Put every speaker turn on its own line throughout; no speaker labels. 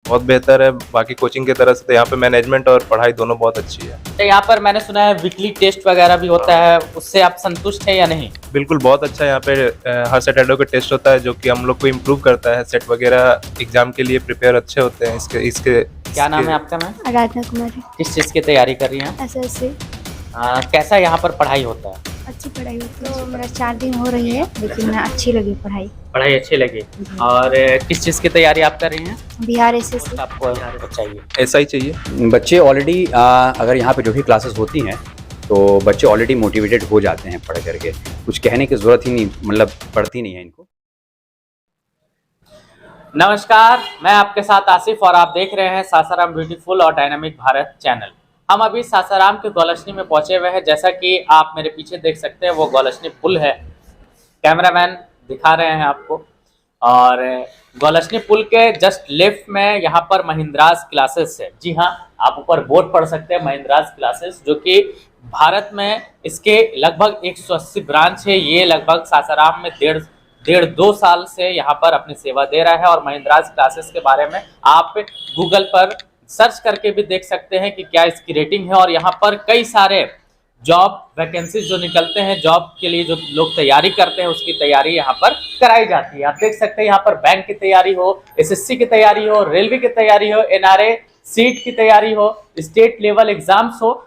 बहुत बेहतर है बाकी कोचिंग की तरह से। तो यहाँ पे मैनेजमेंट और पढ़ाई दोनों बहुत अच्छी है।
तो यहाँ पर मैंने सुना है वीकली टेस्ट वगैरह भी होता है, उससे आप संतुष्ट हैं या नहीं?
बिल्कुल बहुत अच्छा है यहाँ पे। हर सैटरडे को टेस्ट होता है जो कि हम लोग को इम्प्रूव करता है। सेट वगैरह एग्जाम के लिए प्रिपेयर अच्छे होते हैं। इसके इसके
क्या नाम है आपका मैम?
आराधना कुमारी।
किस चीज़ की तैयारी कर रही हैं?
एसएससी।
कैसा यहाँ पर पढ़ाई होता है?
अच्छी पढ़ाई होती है। तो मेरा 4 दिन हो रही है, लेकिन अच्छी लगी पढ़ाई।
पढ़ाई अच्छी लगी। और किस चीज़ की तैयारी आप कर रही हैं?
बिहार एसएससी।
आपको चाहिए
ऐसा ही चाहिए।
बच्चे ऑलरेडी अगर यहाँ पे जो भी क्लासेस होती हैं तो बच्चे ऑलरेडी मोटिवेटेड हो जाते हैं पढ़ करके, कुछ कहने की ज़रूरत ही नहीं, मतलब पड़ती नहीं है इनको।
नमस्कार, मैं आपके साथ आसिफ और आप देख रहे हैं सासाराम ब्यूटीफुल और डायनामिक भारत चैनल। हम अभी सासाराम के गौलशनी में पहुंचे हुए हैं। जैसा कि आप मेरे पीछे देख सकते हैं वो गौलशनी पुल है। कैमरामैन दिखा रहे हैं आपको। और गौलशनी पुल के जस्ट लेफ्ट में यहाँ पर महिंद्रास क्लासेस है। जी हाँ, आप ऊपर बोर्ड पढ़ सकते हैं महिंद्रास क्लासेस, जो कि भारत में इसके लगभग 180 ब्रांच है। ये लगभग सासाराम में डेढ़ दो साल से यहाँ पर अपनी सेवा दे रहा है। और महिंद्रास क्लासेस के बारे में आप गूगल पर सर्च करके भी देख सकते हैं कि क्या इसकी रेटिंग है। और यहाँ पर कई सारे जॉब वैकेंसीज जो निकलते हैं, जॉब के लिए जो लोग तैयारी करते हैं, उसकी तैयारी यहाँ पर कराई जाती है। आप देख सकते हैं यहाँ पर बैंक की तैयारी हो, एसएससी की तैयारी हो, रेलवे की तैयारी हो, एनआरए सीट की तैयारी हो, स्टेट लेवल एग्जाम्स हो,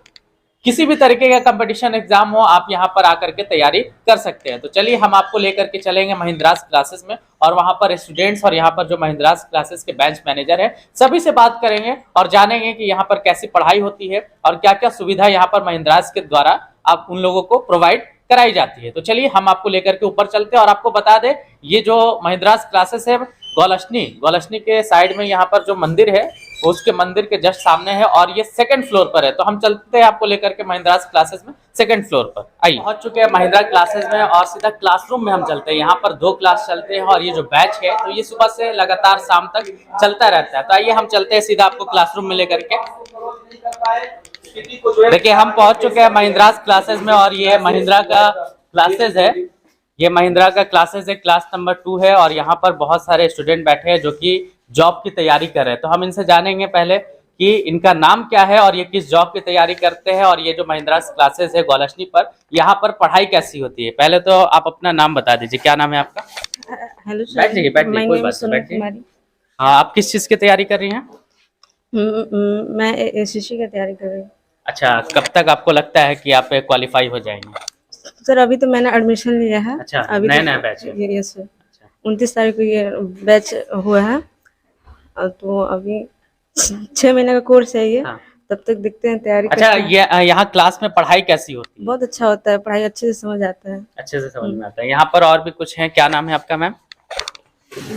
किसी भी तरीके का कंपटीशन एग्जाम हो, आप यहाँ पर आकर के तैयारी कर सकते हैं। तो चलिए हम आपको लेकर के चलेंगे महिंद्रास क्लासेस में, और वहाँ पर स्टूडेंट्स और यहाँ पर जो महिंद्रास क्लासेस के बेंच मैनेजर है सभी से बात करेंगे और जानेंगे कि यहाँ पर कैसी पढ़ाई होती है और क्या क्या सुविधा यहाँ पर महिंद्रास के द्वारा आप उन लोगों को प्रोवाइड कराई जाती है। तो चलिए हम आपको लेकर के ऊपर चलते हैं। और आपको बता दें, ये जो महिंद्रास क्लासेस है गौलशनी के साइड में यहाँ पर जो मंदिर है उसके मंदिर के जस्ट सामने है, और ये सेकंड फ्लोर पर है। तो हम चलते हैं आपको लेकर के महिंद्रास क्लासेस में सेकंड फ्लोर पर। आइए, पहुंच चुके हैं महिंद्रा क्लासेस में और सीधा क्लासरूम में हम चलते हैं। यहाँ पर 2 क्लास चलते हैं और ये जो बैच है तो ये सुबह से लगातार शाम तक चलता रहता है। तो आइए हम चलते हैं सीधा आपको क्लासरूम में लेकर के। देखिए हम पहुंच चुके हैं महिंद्रास क्लासेस में, और ये महिंद्रा का क्लासेस है। ये महिंद्रा का क्लासेस है, क्लास नंबर 2 है। और यहाँ पर बहुत सारे स्टूडेंट बैठे हैं जो कि जॉब की तैयारी कर रहे हैं। तो हम इनसे जानेंगे पहले कि इनका नाम क्या है और ये किस जॉब की तैयारी करते हैं, और ये जो महिंद्रास क्लासेस है गौलशनी पर, यहाँ पर पढ़ाई कैसी होती है। पहले तो आप अपना नाम बता दीजिए, क्या नाम है आपका?
हेलो सर,
बैठिए कोई बात नहीं, बैठिए। हाँ, आप किस चीज की तैयारी कर रही हैं?
मैं एसएससी की तैयारी कर रही हूँ।
अच्छा, कब तक आपको लगता है कि आप क्वालिफाई हो जाएंगे?
सर अभी तो मैंने एडमिशन लिया है।
अच्छा,
अभी
नया बैच है।
यस सर, 29 तारीख को ये बैच हुआ है। तो अभी 6 महीने का कोर्स है ये।
हाँ।
तब तक देखते हैं, तैयारी
अच्छा,
करते हैं।
ये यहाँ क्लास में पढ़ाई कैसी होती है?
बहुत अच्छा होता है, पढ़ाई अच्छे से समझ आता है।
अच्छे से समझ में आता है। यहाँ पर और भी कुछ है, क्या नाम है आपका मैम?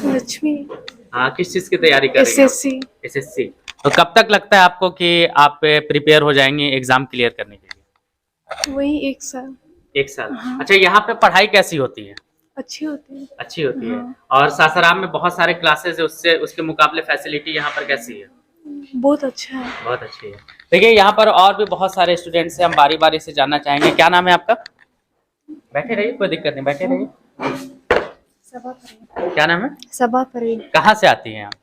लक्ष्मी।
हाँ, किस चीज की तैयारी कर रही हैं?
एसएससी।
एसएससी। तो कब तक लगता है आपको कि आप प्रिपेयर हो जाएंगे एग्जाम क्लियर करने के लिए?
वही 1 साल।
1 साल। अच्छा, यहाँ पे पढ़ाई कैसी होती है?
अच्छी होती है।
अच्छी होती है। और सासाराम में बहुत सारे क्लासेस है, उसके मुकाबले फैसिलिटी यहाँ पर कैसी है?
बहुत अच्छा है।
बहुत अच्छी है। देखिए यहाँ पर और भी बहुत सारे स्टूडेंट्स हैं, हम बारी बारी से जानना चाहेंगे। क्या नाम है आपका? बैठे रहिए, कोई दिक्कत नहीं, बैठे रहिए। क्या नाम है?
सबा परवीन।
कहाँ से आती हैं आप?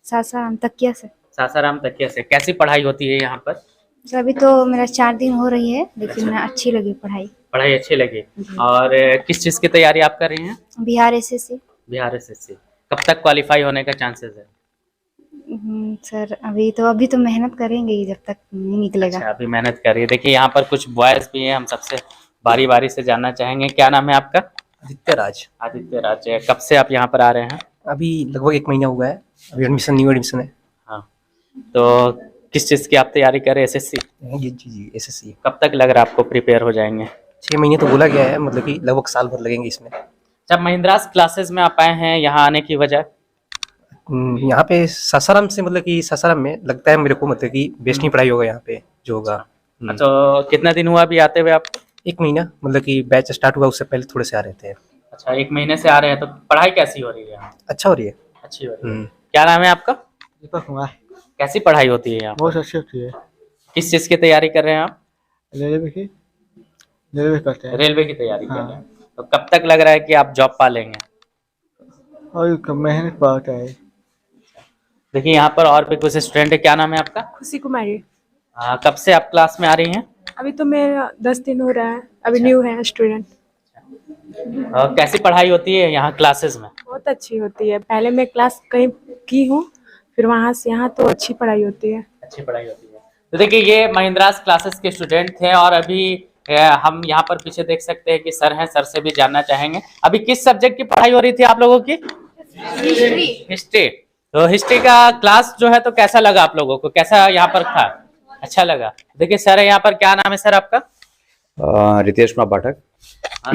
सासाराम तकिया से।
सासाराम तकिया से। कैसी पढ़ाई होती है यहाँ पर?
अभी तो मेरा 4 दिन हो रही है, लेकिन अच्छी लगी पढ़ाई।
पढ़ाई अच्छी लगी। और किस चीज की तैयारी आप कर रही हैं?
बिहार एसएससी।
बिहार एसएससी। कब तक क्वालिफाई होने का चांसेस है?
सर अभी तो मेहनत करेंगे ही, जब तक नहीं निकलेगा।
अच्छा, अभी मेहनत करिए। देखिए यहाँ पर कुछ बॉयज भी हैं, हम सबसे बारी बारी से जानना चाहेंगे। क्या नाम है आपका?
आदित्य राज।
आदित्य राज। कब से आप यहाँ पर आ रहे हैं?
अभी लगभग 1 महीना हुआ है। अभी न्यू एडमिशन है।
हाँ, तो किस चीज़ की आप तैयारी कर रहे हैं? एसएससी।
ये जी एसएससी।
कब तक लग रहा है आपको प्रिपेयर हो जाएंगे?
6 महीने तो बोला गया है, मतलब कि लगभग साल भर लगेंगे इसमें।
जब महिंद्रास क्लासेस में आप आए हैं, यहाँ आने की वजह?
यहाँ पे सासाराम से, मतलब कि सासाराम में लगता है मेरे को, मतलब कि बेस्ट नहीं पढ़ाई होगा यहाँ पे जो होगा।
तो कितना दिन हुआ अभी आते हुए आपको?
1 महीना, मतलब कि बैच स्टार्ट हुआ उससे पहले थोड़े से आ रहे थे।
अच्छा, 1 महीने से आ रहे हैं। तो पढ़ाई कैसी हो रही है यहाँ?
अच्छा हो रही है।
अच्छी हो रही है। क्या नाम है आपका?
दीपक कुमार।
कैसी पढ़ाई होती है यहाँ?
बहुत अच्छी होती है।
किस चीज़ की तैयारी कर रहे हैं आप?
रेलवे करते हैं।
रेलवे की तैयारी कर रहे हैं। तो कब तक लग रहा है कि आप जॉब पा लेंगे?
और मेहनत बहुत है।
देखिए यहाँ पर और भी कुछ स्टूडेंट है, क्या नाम है आपका?
खुशी कुमारी।
कब से आप क्लास में आ रही हैं?
अभी तो मेरा 10 दिन हो रहा है, अभी न्यू है स्टूडेंट।
कैसी पढ़ाई होती है यहाँ क्लासेस में?
बहुत अच्छी होती है, पहले मैं क्लास कहीं की हूँ, फिर वहाँ से यहाँ तो अच्छी पढ़ाई होती है।
अच्छी पढ़ाई होती है। तो देखिए ये महिंद्रास क्लासेस के स्टूडेंट थे और अभी हम यहाँ पर पीछे देख सकते हैं कि सर हैं, सर से भी जानना चाहेंगे अभी किस सब्जेक्ट की पढ़ाई हो रही थी आप लोगों की? हिस्ट्री। तो हिस्ट्री का क्लास जो है तो कैसा लगा आप लोगों को, कैसा यहाँ पर था? अच्छा लगा। देखिए सर है यहाँ पर, क्या नाम है सर आपका?
रितेश कुमार पाठक।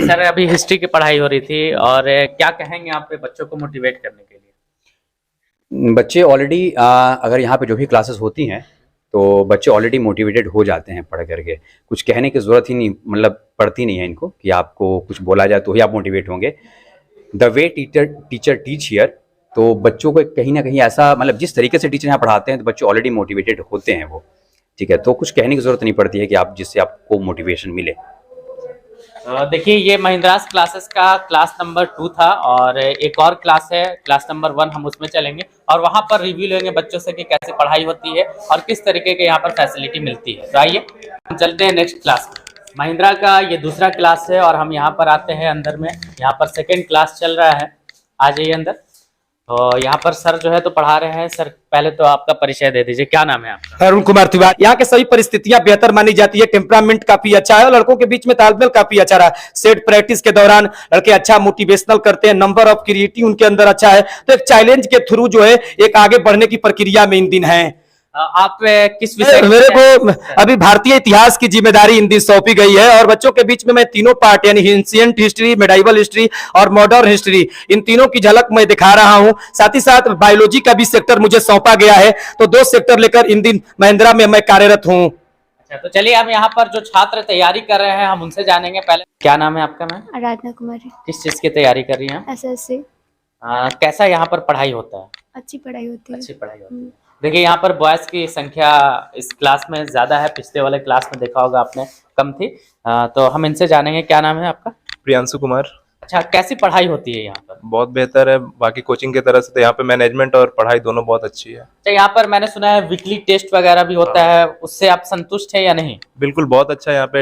सर अभी हिस्ट्री की पढ़ाई हो रही थी और क्या कहेंगे आप बच्चों को मोटिवेट करने के लिए?
बच्चे ऑलरेडी अगर यहाँ पे जो भी क्लासेस होती हैं तो बच्चे ऑलरेडी मोटिवेटेड हो जाते हैं पढ़ करके, कुछ कहने की ज़रूरत ही नहीं, मतलब पड़ती नहीं है इनको कि आपको कुछ बोला जाए तो ही आप मोटिवेट होंगे। The way teacher teach here, तो बच्चों को कहीं ना कहीं ऐसा, मतलब जिस तरीके से टीचर यहाँ पढ़ाते हैं तो बच्चे ऑलरेडी मोटिवेटेड होते हैं वो, ठीक है। तो कुछ कहने की ज़रूरत नहीं पड़ती है कि आप जिससे आपको मोटिवेशन मिले।
देखिए ये महिंद्रास क्लासेस का क्लास नंबर 2 था और एक और क्लास है क्लास नंबर 1, हम उसमें चलेंगे और वहां पर रिव्यू लेंगे बच्चों से कि कैसे पढ़ाई होती है और किस तरीके के यहाँ पर फैसिलिटी मिलती है। तो आइए हम चलते हैं नेक्स्ट क्लास में। महिंद्रा का ये दूसरा क्लास है और हम यहाँ पर आते हैं अंदर में, यहाँ पर सेकेंड क्लास चल रहा है। आ जाइए अंदर। तो यहाँ पर सर जो है तो पढ़ा रहे हैं। सर पहले तो आपका परिचय दे दीजिए, क्या नाम है आपका?
अरुण कुमार तिवारी। यहाँ के सभी परिस्थितियां बेहतर मानी जाती है, टेम्परामेंट काफी अच्छा है और लड़कों के बीच में तालमेल काफी अच्छा रहा। सेट प्रैक्टिस के दौरान लड़के अच्छा मोटिवेशनल करते हैं, नंबर ऑफ क्रिएटिव उनके अंदर अच्छा है, तो एक चैलेंज के थ्रू जो है एक आगे बढ़ने की प्रक्रिया में इन दिन है।
आप किस विषय?
मेरे को अभी भारतीय इतिहास की जिम्मेदारी इन दिन सौंपी गई है और बच्चों के बीच में मैं तीनों पार्ट यानी एंशिएंट हिस्ट्री, मेडाइवल हिस्ट्री और मॉडर्न हिस्ट्री, इन तीनों की झलक मैं दिखा रहा हूं। साथ ही साथ बायोलॉजी का भी सेक्टर मुझे सौंपा गया है, तो 2 सेक्टर लेकर इन दिन महिंद्रा में मैं कार्यरत हूँ।
अच्छा, तो चलिए हम यहाँ पर जो छात्र तैयारी कर रहे हैं हम उनसे जानेंगे। पहले क्या नाम है आपका मैम?
आराधना कुमारी।
किस चीज की तैयारी कर रही हैं?
एसएससी।
कैसा यहाँ पर पढ़ाई होता है?
अच्छी पढ़ाई होती है।
अच्छी पढ़ाई होती है। देखिए यहाँ पर बॉयज की संख्या इस क्लास में ज्यादा है, पिछले वाले क्लास में देखा होगा आपने कम थी। तो हम इनसे जानेंगे, क्या नाम है आपका?
प्रियांशु कुमार।
अच्छा, कैसी पढ़ाई होती है यहाँ पर?
बहुत बेहतर है बाकी कोचिंग की तरह से, तो यहाँ पे मैनेजमेंट और पढ़ाई दोनों बहुत अच्छी है।
अच्छा, यहाँ पर मैंने सुना है वीकली टेस्ट वगैरह भी होता है, उससे आप संतुष्ट है या नहीं?
बिल्कुल, बहुत अच्छा। यहाँ पे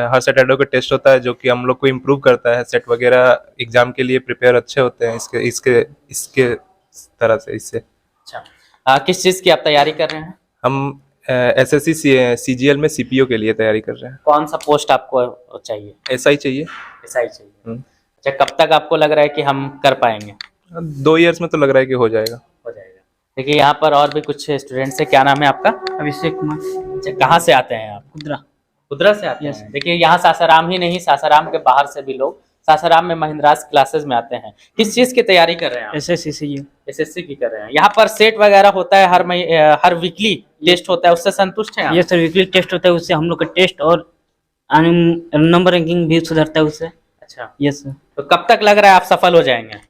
हर सैटरडे को टेस्ट होता है जो कि हम लोग को इम्प्रूव करता है, सेट वगैरह एग्जाम के लिए प्रिपेयर अच्छे होते हैं इसके इसके इसके तरह से इससे।
अच्छा, किस चीज की आप तैयारी कर रहे हैं?
हम एसएससी सीजीएल में सीपीओ के लिए तैयारी कर रहे हैं।
कौन सा पोस्ट आपको चाहिए?
एसआई चाहिए।
एसआई चाहिए। अच्छा, कब तक आपको लग रहा है कि हम कर पाएंगे?
2 इयर्स में तो लग रहा है कि हो जाएगा।
हो जाएगा। देखिए यहाँ पर और भी कुछ स्टूडेंट्स हैं, क्या नाम है आपका?
अभिषेक कुमार।
अच्छा, कहाँ से आते हैं आप? कुदरा से आते हैं। देखिए यहाँ सासाराम ही नहीं, सासाराम के बाहर से भी लोग सासाराम में महिंद्रास क्लासेस में आते हैं। किस चीज की तैयारी कर रहे हैं? एसएससी की कर रहे हैं। यहाँ पर सेट वगैरह होता है, हर वीकली टेस्ट होता है, उससे संतुष्ट हैं?
ये सर वीकली टेस्ट होता है, उससे हम लोग का टेस्ट और नंबर रैंकिंग भी सुधरता है उससे।
अच्छा,
यस सर।
तो कब तक लग रहा है आप सफल हो जाएंगे?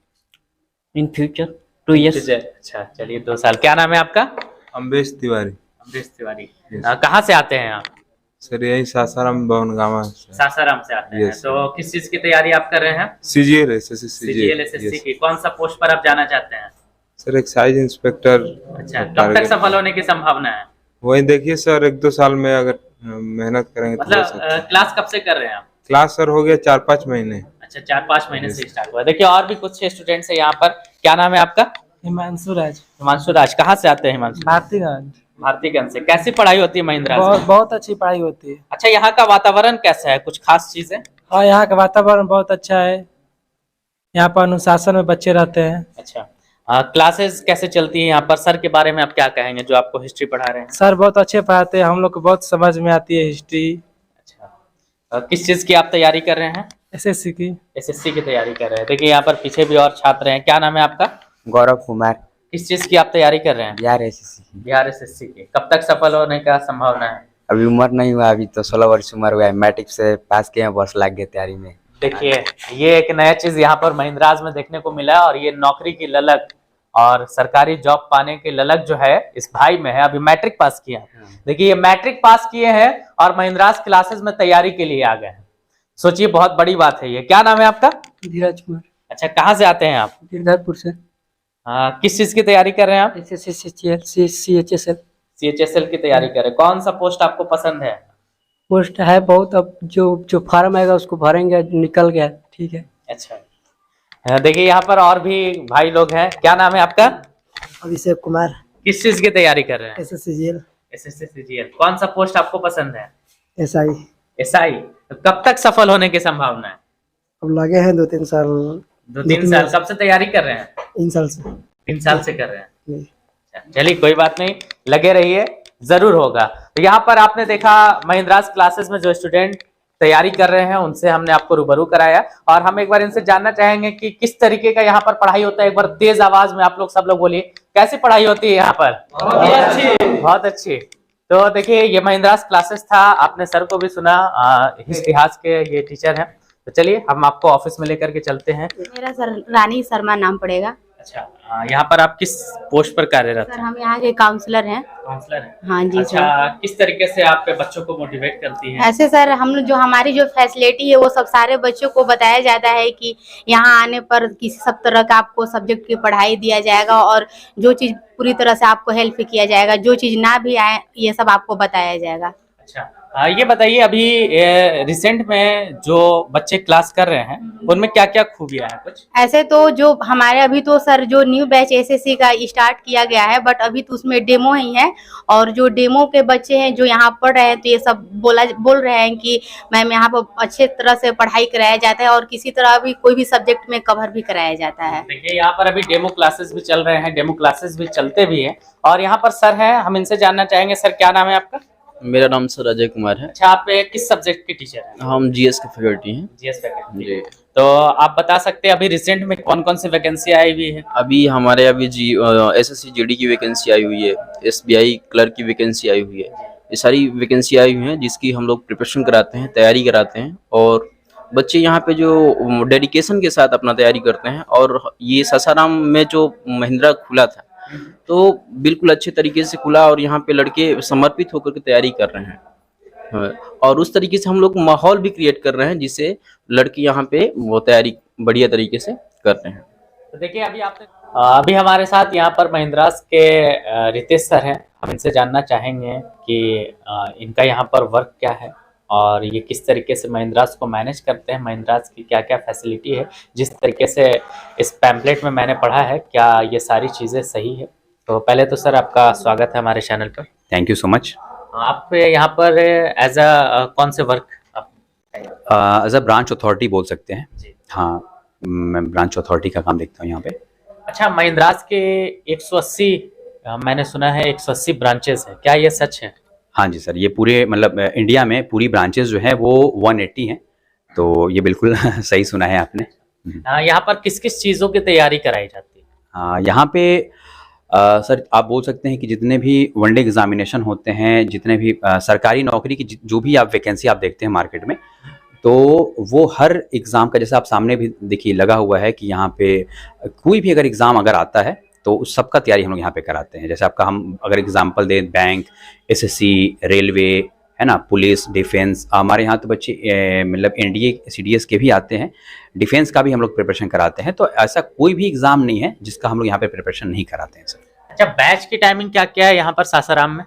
In future 2 years.
अच्छा, चलिए 2 साल। क्या नाम है आपका?
अम्बेश तिवारी।
अमरीश तिवारी। कहाँ से आते हैं आप?
सर यही सासाराम भवनगामा से।
सासाराम से आते हैं। तो किस चीज की तैयारी आप कर रहे हैं?
सीजीएल एसएससी
एसएससी की। कौन सा पोस्ट पर आप जाना चाहते हैं?
Sir excise inspector.
अच्छा, कब तक सफल होने की संभावना है?
वही देखिए सर, 1-2 साल में अगर मेहनत करेंगे तो हो सकता है।
क्लास कब से कर रहे हैं आप?
क्लास सर हो गया 4-5 महीने।
अच्छा, 4-5 महीने से स्टार्ट हुआ। देखिए और भी कुछ स्टूडेंट्स है यहाँ पर। क्या नाम है आपका?
हिमांशु राज।
हिमांशु राज। कहाँ से आते हैं हिमांशु? भारतीगंज से। कैसी पढ़ाई होती है महिंद्रा से?
बहुत अच्छी पढ़ाई होती है।
अच्छा, यहाँ का वातावरण कैसा है, कुछ खास चीजें?
हाँ, यहाँ का वातावरण बहुत अच्छा है, यहाँ पर अनुशासन में बच्चे रहते हैं।
अच्छा, क्लासेस कैसे चलती है यहाँ पर? सर के बारे में आप क्या कहेंगे जो आपको हिस्ट्री पढ़ा रहे हैं?
सर बहुत अच्छे पढ़ाते हैं, हम लोग को बहुत समझ में आती है हिस्ट्री।
अच्छा, किस चीज की आप तैयारी कर रहे हैं?
एसएससी की।
एसएससी की तैयारी कर रहे हैं। देखिए यहाँ पर पीछे भी और छात्र हैं। क्या नाम है आपका?
गौरव कुमार।
किस चीज की आप तैयारी कर रहे हैं?
बिहार एसएससी की।
बिहार एसएससी की। कब तक सफल होने का संभावना है?
अभी उम्र नहीं हुआ, अभी तो 16 वर्ष उम्र हुआ है, मैट्रिक से पास किए हैं, वर्ष लग गए तैयारी में।
देखिए ये एक नया चीज यहाँ पर महिंद्राज में देखने को मिला और ये नौकरी की ललक और सरकारी जॉब पाने की ललक जो है इस भाई में है। अभी मैट्रिक पास किया। देखिए ये मैट्रिक पास किए हैं और महिंद्रास क्लासेस में तैयारी के लिए आ गए हैं। सोचिए बहुत बड़ी बात है ये। क्या नाम है आपका?
धीरज कुमार।
अच्छा, कहाँ से आते हैं आप?
गिरधरपुर से।
किस चीज की तैयारी कर रहे हैं आप?
CHSL
CHSL की तैयारी कर रहे हैं। कौन सा पोस्ट आपको पसंद है?
पोस्ट है बहुत, अब जो फार्म आएगा उसको भरेंगे, निकल गया ठीक है।
अच्छा, देखिए यहाँ पर और भी भाई लोग हैं। क्या नाम है आपका?
अभिषेक कुमार,
किस चीज की तैयारी कर रहे हैं?
SSCGL
SSC CGL। कौन सा पोस्ट आपको पसंद है?
SI।
SI। तो कब तक सफल होने की संभावना है?
अब लगे हैं 2-3 साल।
2-3 साल। कब से तैयारी कर रहे हैं?
3 साल से।
3 साल से कर रहे हैं। चलिए कोई बात नहीं, लगे रहिए, जरूर होगा। तो यहाँ पर आपने देखा महिंद्रास क्लासेस में जो स्टूडेंट तैयारी कर रहे हैं उनसे हमने आपको रूबरू कराया, और हम एक बार इनसे जानना चाहेंगे कि किस तरीके का यहाँ पर पढ़ाई होता है। एक बार तेज आवाज में आप लोग सब लोग बोलिए, कैसी पढ़ाई होती है यहाँ पर? बहुत अच्छी, बहुत अच्छी। तो देखिए ये महिंद्रास क्लासेस था, आपने सर को भी सुना, इतिहास के ये टीचर हैं। तो चलिए हम आपको ऑफिस में लेकर के चलते हैं।
मेरा सर रानी शर्मा नाम पड़ेगा।
अच्छा, यहाँ पर आप किस पोस्ट पर कार्यरत
सर
हैं?
हम यहाँ के काउंसलर हैं।
काउंसलर हैं?
हाँ जी
अच्छा,
सर।
किस तरीके से आप बच्चों को मोटिवेट करती हैं?
ऐसे सर हम लोग जो हमारी जो फैसिलिटी है वो सब सारे बच्चों को बताया जाता है कि यहाँ आने पर किसी सब तरह का आपको सब्जेक्ट की पढ़ाई दिया जाएगा, और जो चीज पूरी तरह से आपको हेल्प किया जाएगा, जो चीज ना भी आए ये सब आपको बताया जाएगा।
अच्छा, ये बताइए अभी रिसेंट में जो बच्चे क्लास कर रहे हैं उनमें क्या क्या खूबियां हैं कुछ?
ऐसे तो जो हमारे अभी तो सर जो न्यू बैच SSC का स्टार्ट किया गया है, बट अभी तो उसमें डेमो ही है, और जो डेमो के बच्चे हैं जो यहाँ पढ़ रहे हैं तो ये सब बोल रहे हैं कि मैम यहाँ पर अच्छे तरह से पढ़ाई कराया जाता है, और किसी तरह भी कोई भी सब्जेक्ट में कवर भी कराया जाता है।
देखिए यहाँ पर अभी डेमो क्लासेस भी चल रहे हैं, डेमो क्लासेस भी चलते भी है, और यहाँ पर सर है, हम इनसे जानना चाहेंगे। सर क्या नाम है आपका?
मेरा नाम सर अजय कुमार है।
अच्छा, आप किस सब्जेक्ट के टीचर हैं?
हम GS के फैकल्टी हैं।
GS फैकल्टी
जी।
तो आप बता सकते हैं अभी रिसेंट में कौन कौन सी वैकेंसी आई हुई है?
अभी हमारे SSC GD की वैकेंसी आई हुई है, SBI क्लर्क की वैकेंसी आई हुई है। ये सारी वैकेंसी आई हुई हैं जिसकी हम लोग प्रिपरेशन कराते हैं, तैयारी कराते हैं, और बच्चे यहाँ पे जो डेडिकेशन के साथ अपना तैयारी करते हैं। और ये सासाराम में जो महिंद्रा खुला था तो बिल्कुल अच्छे तरीके से खुला, और यहाँ पे लड़के समर्पित होकर के तैयारी कर रहे हैं, और उस तरीके से हम लोग माहौल भी क्रिएट कर रहे हैं जिससे लड़के यहाँ पे वो तैयारी बढ़िया तरीके से कर रहे हैं।
तो देखिए अभी हमारे साथ यहाँ पर महिंद्रास के रितेश सर हैं। हम इनसे जानना चाहेंगे कि इनका यहाँ पर वर्क क्या है, और ये किस तरीके से महिंद्रास को मैनेज करते हैं, महिंद्रास की क्या क्या फैसिलिटी है। जिस तरीके से इस पैम्पलेट में मैंने पढ़ा है, क्या ये सारी चीज़ें सही है? तो पहले तो सर आपका स्वागत है हमारे चैनल पर।
Thank you so much.
आप यहाँ पर एज अ कौन से work?
As a branch authority बोल सकते हैं। हाँ, मैं ब्रांच अथॉरिटी का काम देखता हूँ यहाँ पे।
अच्छा, महिंद्रास के 180 मैंने सुना है 180 ब्रांचेस है, क्या ये सच है?
हाँ जी सर, ये पूरे मतलब इंडिया में पूरी ब्रांचेस जो है वो 180 हैं, तो ये बिल्कुल सही सुना है आपने।
यहाँ पर किस किस चीज़ों की तैयारी कराई जाती है?
यहाँ पे सर आप बोल सकते हैं कि जितने भी वनडे एग्जामिनेशन होते हैं, जितने भी सरकारी नौकरी की जो भी आप वैकेंसी आप देखते हैं मार्केट में, तो वो हर एग्ज़ाम का, जैसे आप सामने भी देखिए लगा हुआ है कि यहाँ पे कोई भी अगर एग्ज़ाम अगर आता है तो उस सब का तैयारी हम लोग यहाँ पे कराते हैं। जैसे आपका हम अगर एग्जांपल दें, बैंक, SSC, रेलवे, है ना, पुलिस, डिफेंस, हमारे यहाँ तो बच्चे मतलब NDA CDS के भी आते हैं, डिफेंस का भी हम लोग प्रिपरेशन कराते हैं। तो ऐसा कोई भी एग्ज़ाम नहीं है जिसका हम लोग यहाँ पे प्रिपरेशन नहीं कराते हैं सर।
अच्छा, बैच की टाइमिंग क्या क्या है यहाँ पर सासाराम में?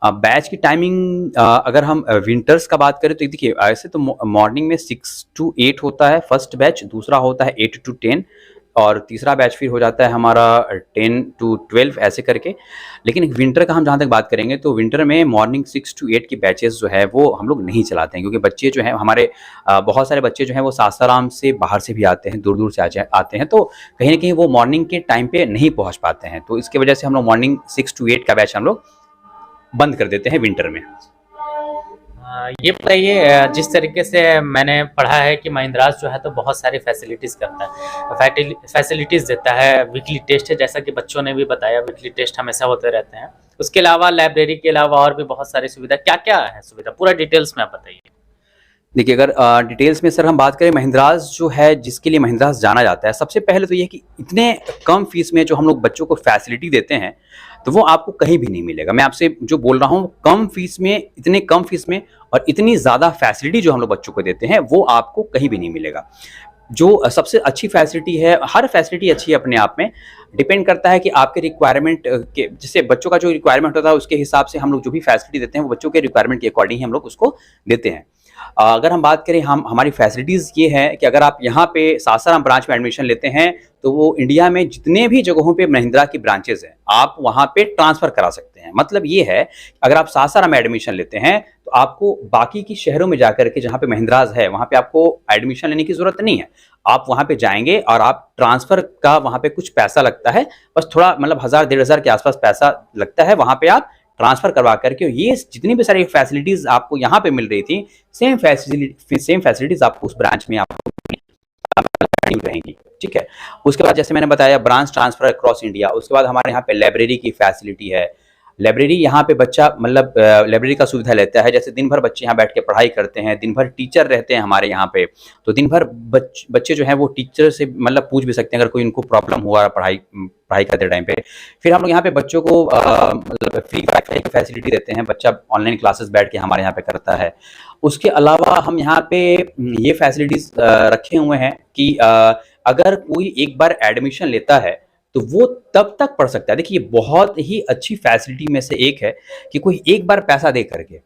बैच की टाइमिंग अगर हम विंटर्स का बात करें तो देखिए ऐसे तो मॉर्निंग में 6 to 8 होता है फर्स्ट बैच, दूसरा होता है 8 to 10, और तीसरा बैच फिर हो जाता है हमारा 10 to 12 ऐसे करके। लेकिन विंटर का हम जहाँ तक बात करेंगे तो विंटर में मॉर्निंग 6 to 8 की बैचेस जो है वो हम लोग नहीं चलाते हैं, क्योंकि बच्चे जो हैं हमारे बहुत सारे बच्चे जो हैं वो सासाराम से बाहर से भी आते हैं, दूर दूर से आते हैं, तो कहीं ना कहीं वो मॉर्निंग के टाइम पे नहीं पहुँच पाते हैं। तो इसकी वजह से हम लोग मॉर्निंग 6 to 8 का बैच हम लोग बंद कर देते हैं विंटर में।
ये बताइए, जिस तरीके से मैंने पढ़ा है कि महिंद्रास जो है तो बहुत सारी फैसिलिटीज़ करता है, फैसिलिटीज़ देता है। वीकली टेस्ट है, जैसा कि बच्चों ने भी बताया, वीकली टेस्ट हमेशा होते रहते हैं। उसके अलावा लाइब्रेरी के अलावा और भी बहुत सारी सुविधा, क्या क्या है सुविधा, पूरा डिटेल्स में आप बताइए।
देखिए अगर डिटेल्स में सर हम बात करें, महिंद्रास जो है जिसके लिए महिंद्रास जाना जाता है, सबसे पहले तो ये कि इतने कम फीस में जो हम लोग बच्चों को फैसिलिटी देते हैं तो वो आपको कहीं भी नहीं मिलेगा। मैं आपसे जो बोल रहा हूँ, कम फीस में, इतने कम फीस में और इतनी ज़्यादा फैसिलिटी जो हम लोग बच्चों को देते हैं वो आपको कहीं भी नहीं मिलेगा। जो सबसे अच्छी फैसिलिटी है, हर फैसिलिटी अच्छी है अपने आप में, डिपेंड करता है कि आपके रिक्वायरमेंट के, जैसे बच्चों का जो रिक्वायरमेंट होता है उसके हिसाब से हम लोग जो भी फैसिलिटी देते हैं वो बच्चों के रिक्वायरमेंट के अकॉर्डिंग ही हम लोग उसको देते हैं। अगर हम बात करें हमारी फैसिलिटीज़ ये है कि अगर आप यहाँ पे सासाराम ब्रांच में एडमिशन लेते हैं तो वो इंडिया में जितने भी जगहों पे महिंद्रा की ब्रांचेज हैं आप वहाँ पे ट्रांसफ़र करा सकते हैं। मतलब ये है अगर आप सासाराम में एडमिशन लेते हैं तो आपको बाकी की शहरों में जाकर के जहाँ पे महिंद्राज है वहाँ पे आपको एडमिशन लेने की ज़रूरत नहीं है। आप वहाँ पे जाएंगे और आप ट्रांसफ़र का वहाँ पे कुछ पैसा लगता है, बस थोड़ा मतलब 1000-1500 के आसपास पैसा लगता है, वहाँ पे आप ट्रांसफर करवा करके ये जितनी भी सारी फैसिलिटीज आपको यहाँ पे मिल रही थी सेम फैसिलिटीज आपको उस ब्रांच में आपको रहेंगी। ठीक है, उसके बाद जैसे मैंने बताया ब्रांच ट्रांसफर अक्रॉस इंडिया, उसके बाद हमारे यहाँ पे लाइब्रेरी की फैसिलिटी है। लाइब्रेरी यहाँ पे बच्चा मतलब लाइब्रेरी का सुविधा लेता है, जैसे दिन भर बच्चे यहाँ बैठ के पढ़ाई करते हैं, दिन भर टीचर रहते हैं हमारे यहाँ पे, तो दिन भर बच्चे जो हैं वो टीचर से मतलब पूछ भी सकते हैं अगर कोई उनको प्रॉब्लम हुआ पढ़ाई करते टाइम पे। फिर हम लोग यहाँ पे बच्चों को मतलब फ्री वाईफाई की फैसिलिटी देते हैं, बच्चा ऑनलाइन क्लासेस बैठ के हमारे यहाँ पे करता है। उसके अलावा हम यहाँ पे ये फैसिलिटीज रखे हुए हैं कि अगर कोई एक बार एडमिशन लेता है तो वो तब तक पढ़ सकता है। देखिए बहुत ही अच्छी फैसिलिटी में से एक है कि कोई एक बार पैसा दे करके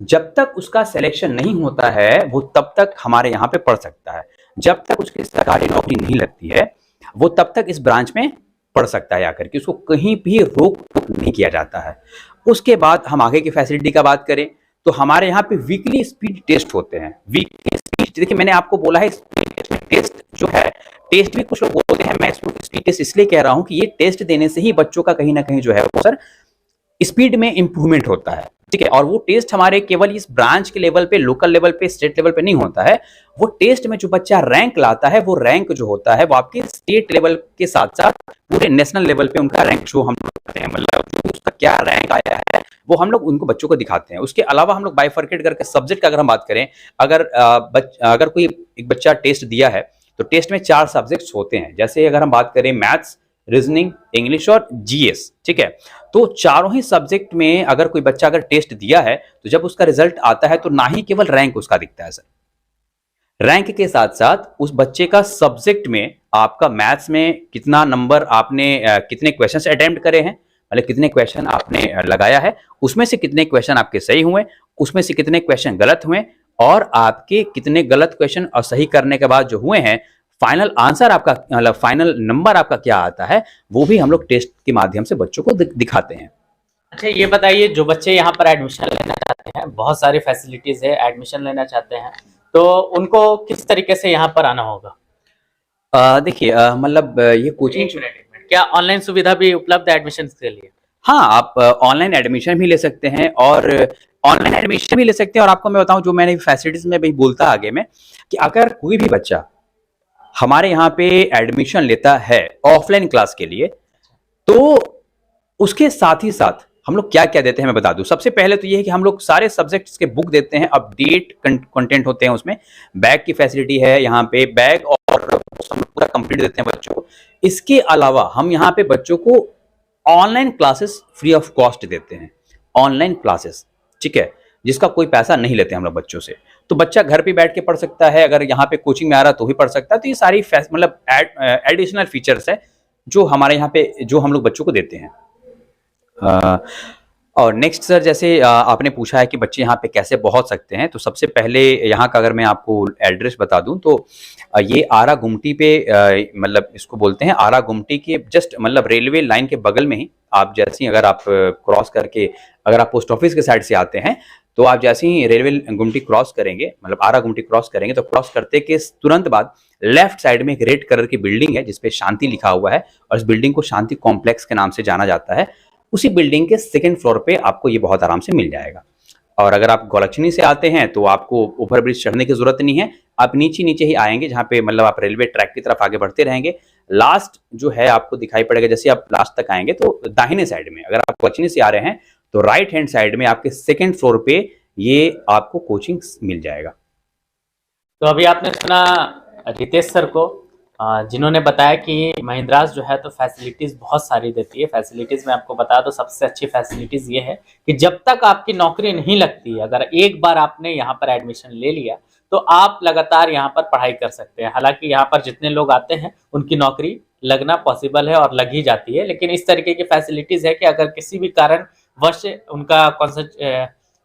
जब तक उसका सिलेक्शन नहीं होता है वो तब तक हमारे यहाँ पे पढ़ सकता है। जब तक उसकी सरकारी नौकरी नहीं लगती है वो तब तक इस ब्रांच में पढ़ सकता है आकर के, उसको कहीं भी रोक टोक नहीं किया जाता है। उसके बाद हम आगे की फैसिलिटी का बात करें तो हमारे यहाँ पे वीकली स्पीड टेस्ट होते हैं। वीकली स्पीड, देखिए मैंने आपको बोला है स्पीड टेस्ट जो है, टेस्ट भी कुछ लोग बोलते हैं, मैं स्पीड टेस्ट इसलिए कह रहा हूं कि ये टेस्ट देने से ही बच्चों का कहीं ना कहीं जो है वो सर स्पीड में इंप्रूवमेंट होता है। ठीक है, और वो टेस्ट हमारे केवल इस ब्रांच के लेवल पे, लोकल लेवल पे, स्टेट लेवल पे नहीं होता है। वो टेस्ट में जो बच्चा रैंक लाता है वो रैंक जो होता है वो आपके स्टेट लेवल के साथ साथ पूरे नेशनल लेवल पे उनका रैंक शो हम लोग करते हैं, मतलब उसका क्या रैंक आया है वो हम लोग उनको बच्चों को दिखाते हैं। उसके अलावा हम लोग बाइफर्केट करके सब्जेक्ट का अगर हम बात करें, अगर कोई एक बच्चा टेस्ट दिया है तो टेस्ट में 4 सब्जेक्ट्स होते हैं, जैसे अगर हम बात करें मैथ्स, रीजनिंग, इंग्लिश और जीएस। ठीक है, तो चारों ही सब्जेक्ट में अगर कोई बच्चा अगर टेस्ट दिया है तो जब उसका रिजल्ट आता है तो ना ही केवल रैंक उसका दिखता है सर, रैंक के साथ साथ उस बच्चे का सब्जेक्ट में आपका मैथ्स में कितना नंबर आपने कितने क्वेश्चंस अटेम्प्ट करे हैं, मतलब कितने क्वेश्चन आपने लगाया है, उसमें से कितने क्वेश्चन आपके सही हुए, उसमें से कितने क्वेश्चन गलत हुए, और आपके कितने गलत क्वेश्चन और सही करने के बाद जो हुए हैं फाइनल आंसर आपका मतलब फाइनल नंबर आपका क्या आता है वो भी हम लोग टेस्ट के माध्यम से बच्चों को दिखाते हैं।
अच्छा ये बताइए, जो बच्चे यहाँ पर एडमिशन लेना चाहते हैं, बहुत सारी फैसिलिटीज है, एडमिशन लेना चाहते हैं, तो उनको किस तरीके से यहाँ पर आना होगा?
देखिए मतलब ये कोचिंग
क्या ऑनलाइन सुविधा भी उपलब्ध है एडमिशन के लिए?
हाँ, आप ऑनलाइन एडमिशन भी ले सकते हैं और आपको मैं बताऊं जो मैंने फैसिलिटीज में भी बोलता आगे में कि अगर कोई भी बच्चा हमारे यहाँ पे एडमिशन लेता है ऑफलाइन क्लास के लिए तो उसके साथ ही साथ हम लोग क्या क्या देते हैं मैं बता दूं। सबसे पहले तो ये है कि हम लोग सारे सब्जेक्ट्स के बुक देते हैं, अपडेट कंटेंट होते हैं उसमें, बैग की फैसिलिटी है यहाँ पे, बैग और पूरा कंप्लीट देते हैं बच्चों को। इसके अलावा हम यहाँ पे बच्चों को online classes free of cost देते हैं, ऑनलाइन क्लासेस, ठीक है, जिसका कोई पैसा नहीं लेते हम लोग बच्चों से। तो बच्चा घर पे बैठ के पढ़ सकता है, अगर यहाँ पे कोचिंग में आ रहा तो भी पढ़ सकता है। तो ये सारी मतलब एडिशनल फीचर्स है जो हमारे यहाँ पे जो हम लोग बच्चों को देते हैं। और नेक्स्ट सर, जैसे आपने पूछा है कि बच्चे यहाँ पे कैसे पहुँच सकते हैं, तो सबसे पहले यहाँ का अगर मैं आपको एड्रेस बता दूं तो ये आरा गुमटी पे मतलब इसको बोलते हैं आरा गुमटी के जस्ट मतलब रेलवे लाइन के बगल में ही आप जैसे ही अगर आप क्रॉस करके अगर आप पोस्ट ऑफिस के साइड से आते हैं तो आप जैसे ही रेलवे गुमटी क्रॉस करेंगे, मतलब आरा गुमटी क्रॉस करेंगे, तो क्रॉस करते के तुरंत बाद लेफ्ट साइड में एक रेड कलर की बिल्डिंग है जिसपे शांति लिखा हुआ है और इस बिल्डिंग को शांति कॉम्प्लेक्स के नाम से जाना जाता है। उसी बिल्डिंग के 2nd फ्लोर पे आपको ये बहुत आराम से मिल जाएगा। और अगर आप गौलक्ष्मी से आते हैं तो आपको ओवर ब्रिज चढ़ने की जरूरत नहीं है, आप नीचे ही आएंगे जहाँ पे मतलब आप रेलवे ट्रैक की तरफ आगे बढ़ते रहेंगे। लास्ट जो है आपको दिखाई पड़ेगा, जैसे आप लास्ट तक आएंगे तो दाहिने साइड में अगर आप गौलक्ष्मी से आ रहे हैं तो राइट हैंड साइड में आपके 2nd फ्लोर पे ये आपको कोचिंग मिल जाएगा।
तो अभी आपने सुना रितेश सर को जिन्होंने बताया कि महिंद्रास जो है तो फैसिलिटीज़ बहुत सारी देती है। फैसिलिटीज़ में आपको बता दो, सबसे अच्छी फैसिलिटीज़ ये है कि जब तक आपकी नौकरी नहीं लगती है, अगर एक बार आपने यहाँ पर एडमिशन ले लिया तो आप लगातार यहाँ पर पढ़ाई कर सकते हैं। हालांकि यहाँ पर जितने लोग आते हैं उनकी नौकरी लगना पॉसिबल है और लग ही जाती है, लेकिन इस तरीके की फैसिलिटीज़ है कि अगर किसी भी कारणवश उनका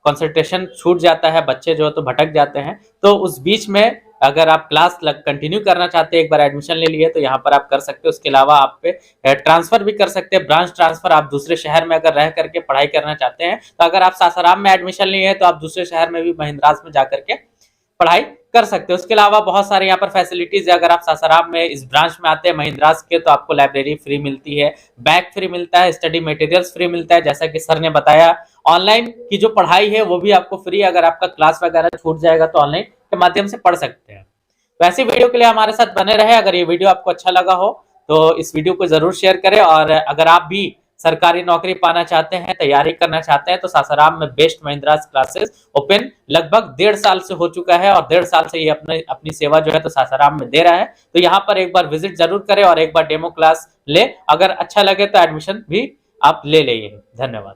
कंसंट्रेशन छूट जाता है, बच्चे जो है तो भटक जाते हैं, तो उस बीच में अगर आप क्लास कंटिन्यू करना चाहते हैं, एक बार एडमिशन ले लिए तो यहाँ पर आप कर सकते हो। उसके अलावा आप पे ट्रांसफर भी कर सकते हैं, ब्रांच ट्रांसफर। आप दूसरे शहर में अगर रह करके पढ़ाई करना चाहते हैं तो अगर आप सासाराम में एडमिशन लिए हैं तो आप दूसरे शहर में भी महिंद्रास में जाकर के पढ़ाई कर सकते हो। उसके अलावा बहुत सारे यहाँ पर फैसिलिटीज है। अगर आप सासाराम में इस ब्रांच में आते हैं महिंद्रास के, तो आपको लाइब्रेरी फ्री मिलती है, बैग फ्री मिलता है, स्टडी मटेरियल्स फ्री मिलता है। जैसा कि सर ने बताया, ऑनलाइन की जो पढ़ाई है वो भी आपको फ्री। अगर आपका क्लास वगैरह छूट जाएगा तो ऑनलाइन के माध्यम से पढ़ सकते हैं। तो ऐसी वीडियो के लिए हमारे साथ बने रहे। अगर ये वीडियो आपको अच्छा लगा हो तो इस वीडियो को जरूर शेयर करें, और अगर आप भी सरकारी नौकरी पाना चाहते हैं, तैयारी करना चाहते हैं, तो सासाराम में बेस्ट महिंद्रास क्लासेस ओपन लगभग 1.5 साल से हो चुका है और 1.5 साल से ये अपनी सेवा जो है तो सासाराम में दे रहा है। तो यहाँ पर एक बार विजिट जरूर करें और एक बार डेमो क्लास ले। अगर अच्छा लगे तो एडमिशन भी आप ले लेंगे। धन्यवाद।